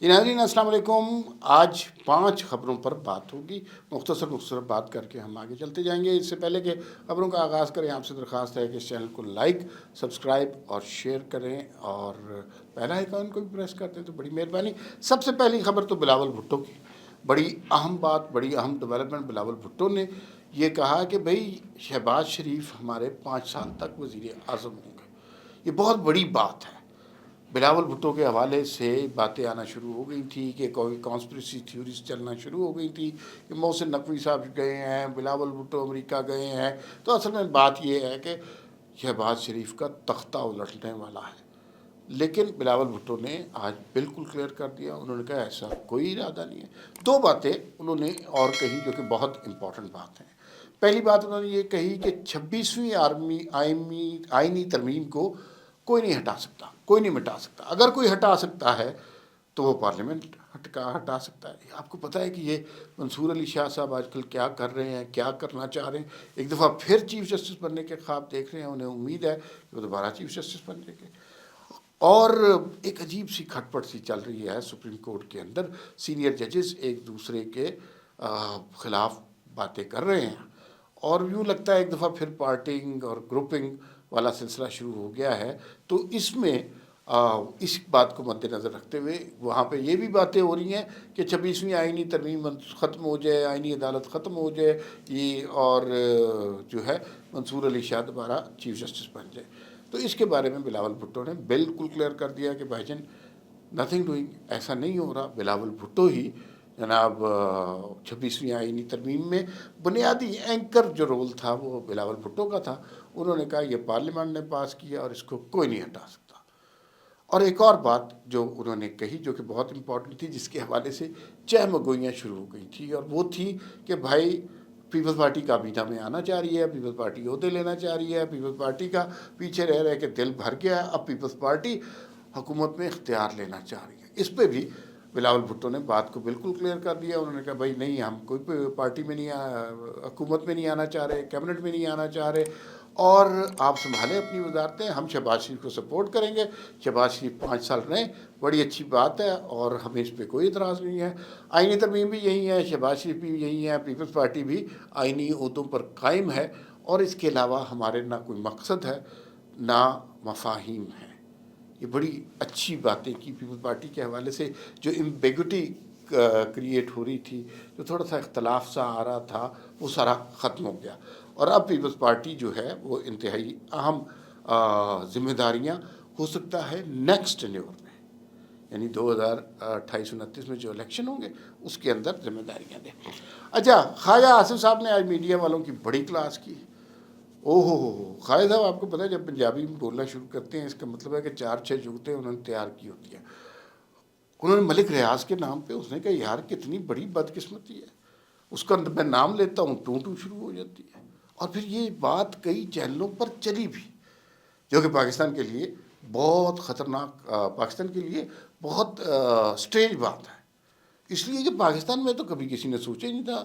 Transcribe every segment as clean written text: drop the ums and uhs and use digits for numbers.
جی ناظرین السلام علیکم. آج 5 خبروں پر بات ہوگی. مختصر بات کر کے ہم آگے چلتے جائیں گے. اس سے پہلے کہ خبروں کا آغاز کریں آپ سے درخواست ہے کہ اس چینل کو لائک سبسکرائب اور شیئر کریں اور پہلا آئیکن کو بھی پریس کر دیں تو بڑی مہربانی. سب سے پہلی خبر تو بلاول بھٹو کی. بڑی اہم بات, بڑی اہم ڈیولپمنٹ. بلاول بھٹو نے یہ کہا کہ بھئی شہباز شریف ہمارے 5 سال تک وزیر اعظم ہوں گے. یہ بہت بڑی بات ہے. بلاول بھٹو کے حوالے سے باتیں آنا شروع ہو گئی تھی کہ کوئی کانسپریسی تھیوریز چلنا شروع ہو گئی تھی کہ محسن نقوی صاحب گئے ہیں, بلاول بھٹو امریکہ گئے ہیں. تو اصل میں بات یہ ہے کہ شہباز شریف کا تختہ الٹنے والا ہے. لیکن بلاول بھٹو نے آج بالکل کلیئر کر دیا. انہوں نے کہا ایسا کوئی ارادہ نہیں ہے. 2 باتیں انہوں نے اور کہی جو کہ بہت امپورٹنٹ بات ہیں. پہلی بات انہوں نے یہ کہی کہ 26ویں آئینی ترمیم کو کوئی نہیں ہٹا سکتا, کوئی نہیں مٹا سکتا. اگر کوئی ہٹا سکتا ہے تو وہ پارلیمنٹ ہٹا سکتا ہے. آپ کو پتہ ہے کہ یہ منصور علی شاہ صاحب آج کل کیا کر رہے ہیں, کیا کرنا چاہ رہے ہیں. ایک دفعہ پھر چیف جسٹس بننے کے خواب دیکھ رہے ہیں. انہیں امید ہے کہ وہ دوبارہ چیف جسٹس بن جائیں گے. اور ایک عجیب سی کھٹ پٹ سی چل رہی ہے سپریم کورٹ کے اندر. سینئر ججز ایک دوسرے کے خلاف باتیں کر رہے ہیں اور یوں لگتا ہے ایک دفعہ پھر پارٹنگ اور گروپنگ والا سلسلہ شروع ہو گیا ہے. تو اس میں اس بات کو مد نظر رکھتے ہوئے وہاں پہ یہ بھی باتیں ہو رہی ہیں کہ 26ویں آئینی ترمیم ختم ہو جائے, آئینی عدالت ختم ہو جائے یہ, اور جو ہے منصور علی شاہ دوبارہ چیف جسٹس بن جائے. تو اس کے بارے میں بلاول بھٹو نے بالکل کلیئر کر دیا کہ بھائی جان نتھنگ ڈوئنگ, ایسا نہیں ہو رہا. بلاول بھٹو ہی جناب 26ویں آئینی ترمیم میں بنیادی اینکر جو رول تھا وہ بلاول بھٹو کا تھا. انہوں نے کہا یہ پارلیمنٹ نے پاس کیا اور اس کو کوئی نہیں ہٹا سکتا. اور ایک اور بات جو انہوں نے کہی جو کہ بہت امپورٹنٹ تھی, جس کے حوالے سے چہم گوئیاں شروع ہو گئی تھی, اور وہ تھی کہ بھائی پیپلز پارٹی کابینہ میں آنا چاہ رہی ہے, پیپلز پارٹی عہدے لینا چاہ رہی ہے, پیپلز پارٹی کا پیچھے رہ کے دل بھر گیا. اب پیپلز پارٹی حکومت میں اختیار لینا چاہ رہی ہے. اس پہ بھی بلاول بھٹو نے بات کو بالکل کلیئر کر دیا. انہوں نے کہا بھائی نہیں, ہم کوئی پارٹی میں نہیں حکومت میں نہیں آنا چاہ رہے, کیبنٹ میں نہیں آنا چاہ رہے, اور آپ سنبھالیں اپنی وزارتیں. ہم شہباز شریف کو سپورٹ کریں گے. شہباز شریف 5 سال رہیں, بڑی اچھی بات ہے اور ہمیں اس پہ کوئی اعتراض نہیں ہے. آئینی ترمیم بھی یہی ہے, شہباز شریف بھی یہی ہے, پیپلز پارٹی بھی آئینی عہدوں پر قائم ہے, اور اس کے علاوہ ہمارے نہ کوئی مقصد ہے نہ مفاہیم ہے. یہ بڑی اچھی باتیں کی پیپلز پارٹی کے حوالے سے. جو امبیگوٹی کریٹ ہو رہی تھی, جو تھوڑا سا اختلاف سا آ رہا تھا, وہ سارا ختم ہو گیا. اور اب پیپلز پارٹی جو ہے وہ انتہائی اہم ذمہ داریاں ہو سکتا ہے نیکسٹ ٹینیور میں, یعنی 2028-29 میں جو الیکشن ہوں گے اس کے اندر ذمہ داریاں دیں. اچھا, خواجہ آصف صاحب نے آج میڈیا والوں کی بڑی کلاس کی. او ہو خواجہ صاحب, آپ کو پتہ ہے جب پنجابی میں بولنا شروع کرتے ہیں اس کا مطلب ہے کہ 4-6 جوتیں انہوں نے تیار کی ہوتی ہیں. انہوں نے ملک ریاض کے نام پہ, اس نے کہا یار کتنی بڑی بدقسمتی ہے, اس کا میں نام لیتا ہوں ٹوں شروع ہو جاتی ہے. اور پھر یہ بات کئی چینلوں پر چلی بھی, جو کہ پاکستان کے لیے بہت خطرناک, پاکستان کے لیے بہت اسٹرینج بات ہے. اس لیے کہ پاکستان میں تو کبھی کسی نے سوچا ہی نہیں تھا.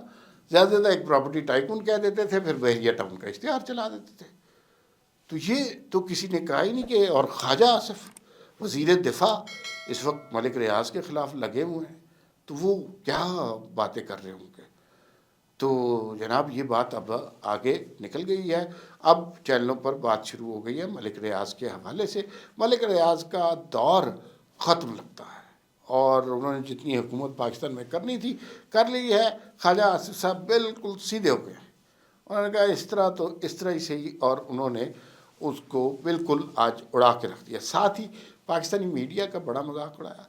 زیادہ سے زیادہ ایک پراپرٹی ٹائکون کہہ دیتے تھے, پھر بحریہ ٹاؤن کا اشتہار چلا دیتے تھے. تو یہ تو کسی نے کہا ہی نہیں کہ, اور خواجہ آصف وزیر دفاع اس وقت ملک ریاض کے خلاف لگے ہوئے ہیں, تو وہ کیا باتیں کر رہے ہوں گے. تو جناب یہ بات اب آگے نکل گئی ہے. اب چینلوں پر بات شروع ہو گئی ہے ملک ریاض کے حوالے سے. ملک ریاض کا دور ختم لگتا ہے, اور انہوں نے جتنی حکومت پاکستان میں کرنی تھی کر لی ہے. خواجہ آصف صاحب بالکل سیدھے ہو گئے. انہوں نے کہا اس طرح تو اس طرح ہی صحیح, اور انہوں نے اس کو بالکل آج اڑا کے رکھ دیا. ساتھ ہی پاکستانی میڈیا کا بڑا مذاق اڑایا.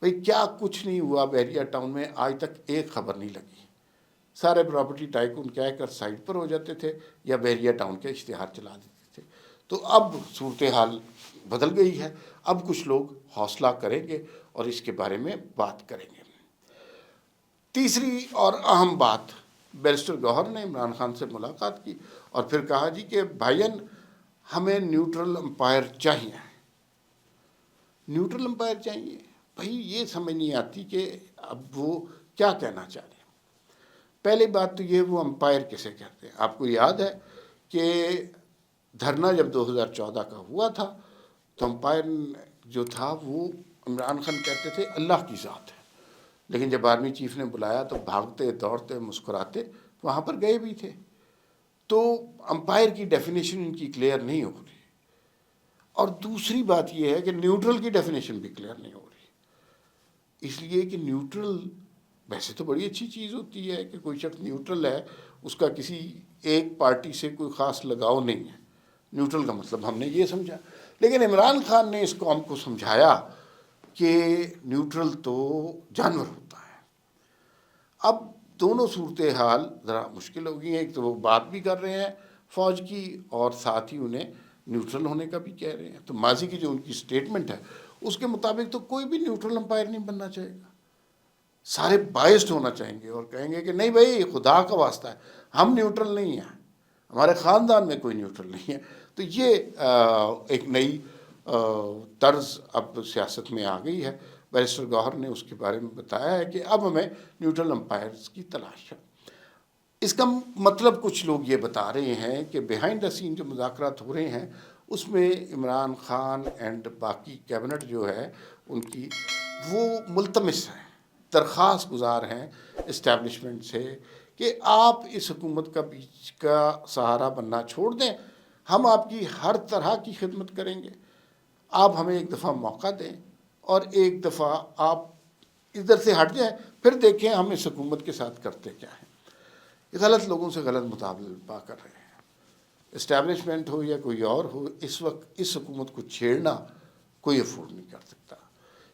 بھئی کیا کچھ نہیں ہوا بحریہ ٹاؤن میں, آج تک ایک خبر نہیں لگی. سارے پراپرٹی ٹائکون کہہ کر سائٹ پر ہو جاتے تھے یا بحریہ ٹاؤن کے اشتہار چلا دیتے تھے. تو اب صورتحال بدل گئی ہے. اب کچھ لوگ حوصلہ کریں گے اور اس کے بارے میں بات کریں گے. تیسری اور اہم بات, بیرسٹر گوہر نے عمران خان سے ملاقات کی اور پھر کہا جی کہ بھائین ہمیں نیوٹرل امپائر چاہیے. نیوٹرل امپائر چاہیے, بھائی یہ سمجھ نہیں آتی کہ اب وہ کیا کہنا چاہ رہے ہیں. پہلی بات تو یہ, وہ امپائر کسے کہتے ہیں. آپ کو یاد ہے کہ دھرنا جب 2014 کا ہوا تھا تو امپائر جو تھا وہ عمران خان کہتے تھے اللہ کی ذات ہے، لیکن جب آرمی چیف نے بلایا تو بھاگتے دوڑتے مسکراتے وہاں پر گئے بھی تھے. تو امپائر کی ڈیفینیشن ان کی کلیئر نہیں ہو رہی. اور دوسری بات یہ ہے کہ نیوٹرل کی ڈیفینیشن بھی کلیئر نہیں ہو رہی، اس لیے کہ نیوٹرل ویسے تو بڑی اچھی چیز ہوتی ہے کہ کوئی شخص نیوٹرل ہے، اس کا کسی ایک پارٹی سے کوئی خاص لگاؤ نہیں ہے. نیوٹرل کا مطلب ہم نے یہ سمجھا، لیکن عمران خان نے اس قوم کو سمجھایا کہ نیوٹرل تو جانور ہوتا ہے. اب دونوں صورتحال ذرا مشکل ہو گئی ہیں. ایک تو وہ بات بھی کر رہے ہیں فوج کی، اور ساتھ ہی انہیں نیوٹرل ہونے کا بھی کہہ رہے ہیں. تو ماضی کی جو ان کی سٹیٹمنٹ ہے اس کے مطابق تو کوئی بھی نیوٹرل امپائر نہیں بننا چاہے گا، سارے بائسڈ ہونا چاہیں گے اور کہیں گے کہ نہیں بھائی خدا کا واسطہ ہے ہم نیوٹرل نہیں ہیں، ہمارے خاندان میں کوئی نیوٹرل نہیں ہے. تو یہ ایک نئی طرز اب سیاست میں آ گئی ہے. بیرسٹر گوہر نے اس کے بارے میں بتایا ہے کہ اب ہمیں نیوٹرل امپائرز کی تلاش ہے. اس کا مطلب کچھ لوگ یہ بتا رہے ہیں کہ بیہائنڈ دا سین جو مذاکرات ہو رہے ہیں اس میں عمران خان اینڈ باقی کیبنٹ جو ہے ان کی وہ ملتمس ہیں، درخواست گزار ہیں اسٹیبلشمنٹ سے کہ آپ اس حکومت کا بیچ کا سہارا بننا چھوڑ دیں، ہم آپ کی ہر طرح کی خدمت کریں گے، آپ ہمیں ایک دفعہ موقع دیں اور ایک دفعہ آپ ادھر سے ہٹ جائیں، پھر دیکھیں ہم اس حکومت کے ساتھ کرتے کیا ہیں. غلط لوگوں سے غلط مطالبہ کر رہے ہیں. اسٹیبلشمنٹ ہو یا کوئی اور ہو، اس وقت اس حکومت کو چھیڑنا کوئی افورڈ نہیں کر سکتا.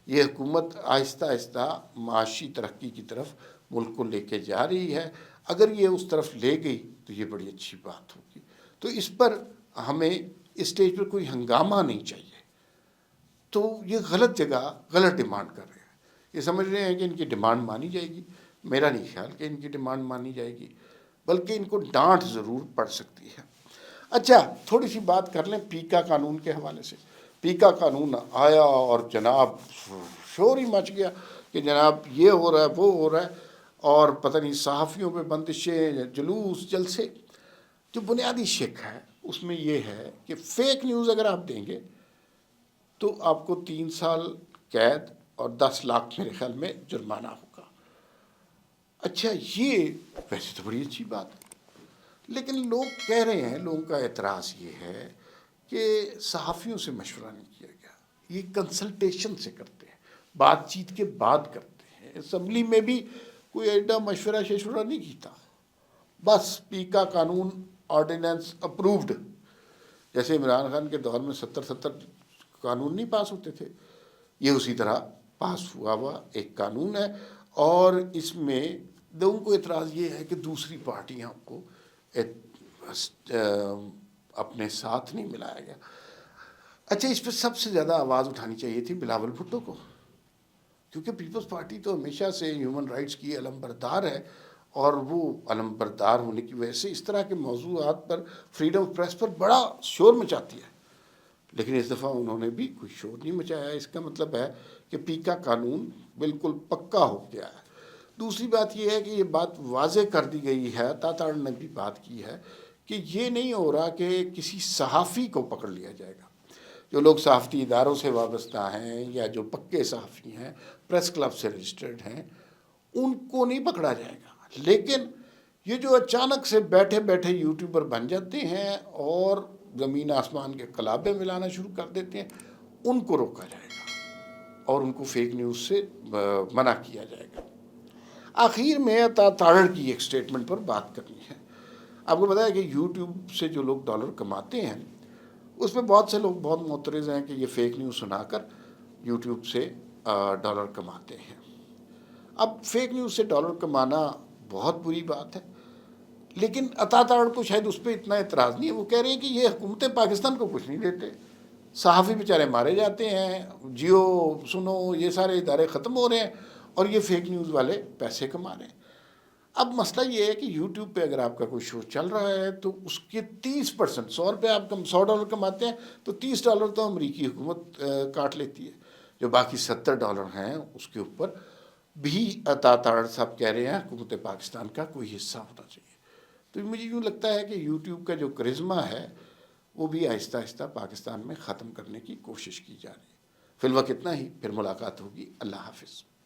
یہ حکومت آہستہ آہستہ معاشی ترقی کی طرف ملک کو لے کے جا رہی ہے. اگر یہ اس طرف لے گئی تو یہ بڑی اچھی بات ہوگی. تو اس پر ہمیں اس اسٹیج پر کوئی ہنگامہ نہیں چاہیے. تو یہ غلط جگہ غلط ڈیمانڈ کر رہے ہیں. یہ سمجھ رہے ہیں کہ ان کی ڈیمانڈ مانی جائے گی. میرا نہیں خیال کہ ان کی ڈیمانڈ مانی جائے گی، بلکہ ان کو ڈانٹ ضرور پڑ سکتی ہے. اچھا تھوڑی سی بات کر لیں پیکا قانون کے حوالے سے. پیکا قانون آیا اور جناب شور ہی مچ گیا کہ جناب یہ ہو رہا ہے وہ ہو رہا ہے، اور پتہ نہیں صحافیوں پہ بندشیں، جلوس، جلسے. جو بنیادی شک ہے اس میں یہ ہے کہ فیک نیوز اگر آپ دیں گے تو آپ کو 3 سال قید اور 10 لاکھ میرے خیال میں جرمانہ ہوگا. اچھا یہ ویسے تو بڑی اچھی بات ہے، لیکن لوگ کہہ رہے ہیں، لوگوں کا اعتراض یہ ہے کہ صحافیوں سے مشورہ نہیں کیا گیا. یہ کنسلٹیشن سے کرتے ہیں، بات چیت کے بعد کرتے ہیں. اسمبلی میں بھی کوئی ایڈا مشورہ ششورہ نہیں کیتا، بس پیکا قانون آرڈیننس اپرووڈ. جیسے عمران خان کے دور میں 70 قانون نہیں پاس ہوتے تھے، یہ اسی طرح پاس ہوا ایک قانون ہے. اور اس میں لوگوں کو اعتراض یہ ہے کہ دوسری پارٹیاں کو اپنے ساتھ نہیں ملایا گیا. اچھا اس پہ سب سے زیادہ آواز اٹھانی چاہیے تھی بلاول بھٹو کو، کیونکہ پیپلز پارٹی تو ہمیشہ سے ہیومن رائٹس کی علم بردار ہے، اور وہ علم بردار ہونے کی وجہ سے اس طرح کے موضوعات پر فریڈم آف پریس پر بڑا شور مچاتی ہے. لیکن اس دفعہ انہوں نے بھی کوئی شور نہیں مچایا. اس کا مطلب ہے کہ پیکا قانون بالکل پکا ہو گیا ہے. دوسری بات یہ ہے کہ یہ بات واضح کر دی گئی ہے، تاتاڑ نے بھی بات کی ہے کہ یہ نہیں ہو رہا کہ کسی صحافی کو پکڑ لیا جائے گا. جو لوگ صحافتی اداروں سے وابستہ ہیں یا جو پکے صحافی ہیں، پریس کلب سے رجسٹرڈ ہیں، ان کو نہیں پکڑا جائے گا. لیکن یہ جو اچانک سے بیٹھے بیٹھے یوٹیوبر بن جاتے ہیں اور زمین آسمان کے قلابے ملانا شروع کر دیتے ہیں، ان کو روکا جائے گا اور ان کو فیک نیوز سے منع کیا جائے گا. آخر میں تاڑڑ کی ایک سٹیٹمنٹ پر بات کرنی ہے. آپ کو پتا ہے کہ یوٹیوب سے جو لوگ ڈالر کماتے ہیں اس میں بہت سے لوگ بہت معترض ہیں کہ یہ فیک نیوز سنا کر یوٹیوب سے ڈالر کماتے ہیں. اب فیک نیوز سے ڈالر کمانا بہت بری بات ہے، لیکن عطا تاڑ کو شاید اس پہ اتنا اعتراض نہیں ہے. وہ کہہ رہے ہیں کہ یہ حکومتیں پاکستان کو کچھ نہیں دیتے، صحافی بیچارے مارے جاتے ہیں، جیو سنو یہ سارے ادارے ختم ہو رہے ہیں اور یہ فیک نیوز والے پیسے کما رہے ہیں. اب مسئلہ یہ ہے کہ یوٹیوب پہ اگر آپ کا کوئی شو چل رہا ہے تو اس کے 30%، $100 آپ $100 کماتے ہیں تو $30 تو امریکی حکومت کاٹ لیتی ہے. جو باقی $70 ہیں اس کے اوپر بھی عطا تاڑ صاحب کہہ رہے ہیں حکومت پاکستان کا کوئی حصہ ہونا چاہیے. تو مجھے یوں لگتا ہے کہ یوٹیوب کا جو کرزما ہے وہ بھی آہستہ آہستہ پاکستان میں ختم کرنے کی کوشش کی جا رہی ہے. فی الوقت اتنا ہی، پھر ملاقات ہوگی، اللہ حافظ.